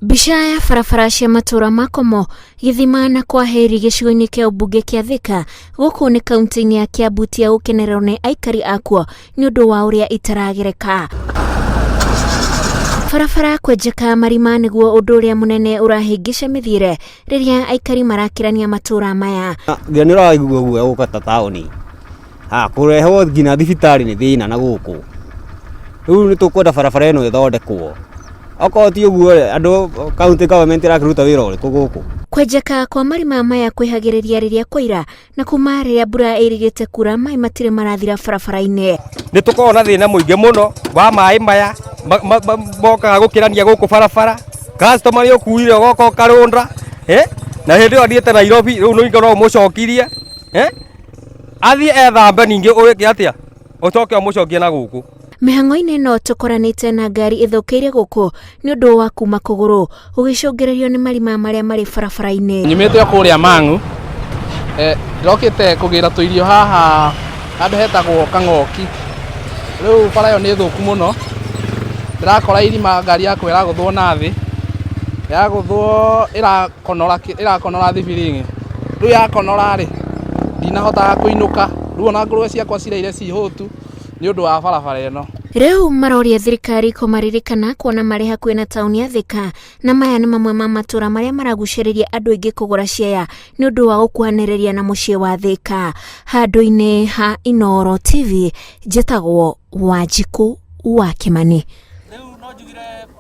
Mbica ya barabara cia matura ma Komo, Githima na Kwaheri gĩcigo-inĩ kĩa ũmbunge kĩa Thika gũkũ nĩ kaunti-inĩ ya Kiambu tia gũkenererwo nĩ aikari akuo nĩ ũndũ wa ũrĩa itaragereka. Barabara kwenjeka marima nĩguo ũndũ ũrĩa mũnene ũrahĩngĩca mĩthiĩre rĩrĩa aikari marakĩrania matura maya. Nĩ ũraigua guoya gũka ta taũni. Kũrehwo nginya thibitarĩ nĩ thĩna na gũkũ. Rĩu nĩ tũkwenda barabara ĩno ĩthondekwo. Okorwo ti ũguo andũ county government ĩrakĩruta wĩra ũrĩkũ gũkũ. Kwenjeka kwa marima maya kwĩhagĩrĩria rĩrĩa kwaira na kuma rĩrĩa mbura ĩrĩgĩte kura maĩ matirĩ marathira barabara-inĩ. Nĩ tũkoragwo na thĩna mũingĩ mũno wa maĩ maya mokaga gũkĩrania gũkũ barabara. Customer nĩ ũkuire ũgoka ũkarũnda na hĩndĩ ĩyo athiĩte Nairobi rĩu nĩ no mũcokirie athiĩ ethambe ningĩ ũgĩke atĩa ũcoke ũmũcokie na gũkũ. Mĩhang'o-inĩ no tũkoranĩte na ngari ĩthũkĩire gũkũ nĩ ũndũ wa kuma kũgũrũ ũgĩcũngĩrĩrio nĩ marima marĩa marĩ barabara-inĩ. Nyumĩte kũrĩa Mang'u ndokĩte kũgĩra tũirio haha handũ hetagwo Kang'oki. Rĩu bara ĩyo nĩ thũku mũno, ndĩrakora irima ngari yakwa ĩragũthwo na thĩ, yagũthwo ĩrakonora thibiring'i. Rĩu yakonora rĩ ndinahotaga kũinũka, rĩu ona ngũrwe ciakwa cireire cihũtu nĩ ũndũ wa barabara ĩno. Rĩu maroria thirikari kũmaririkana kuona marĩ hakuhĩ na taũni ya Thika na maya nĩ mamwe ma matura marĩa maragucĩrĩria andũ aingĩ kũgũra ciea nĩ ũndũ wa gũkuhanĩrĩria na mũciĩ wa Thika. Handũ-inĩ ha Inooro TV njĩtagwo Wanjikũ wa Kimani.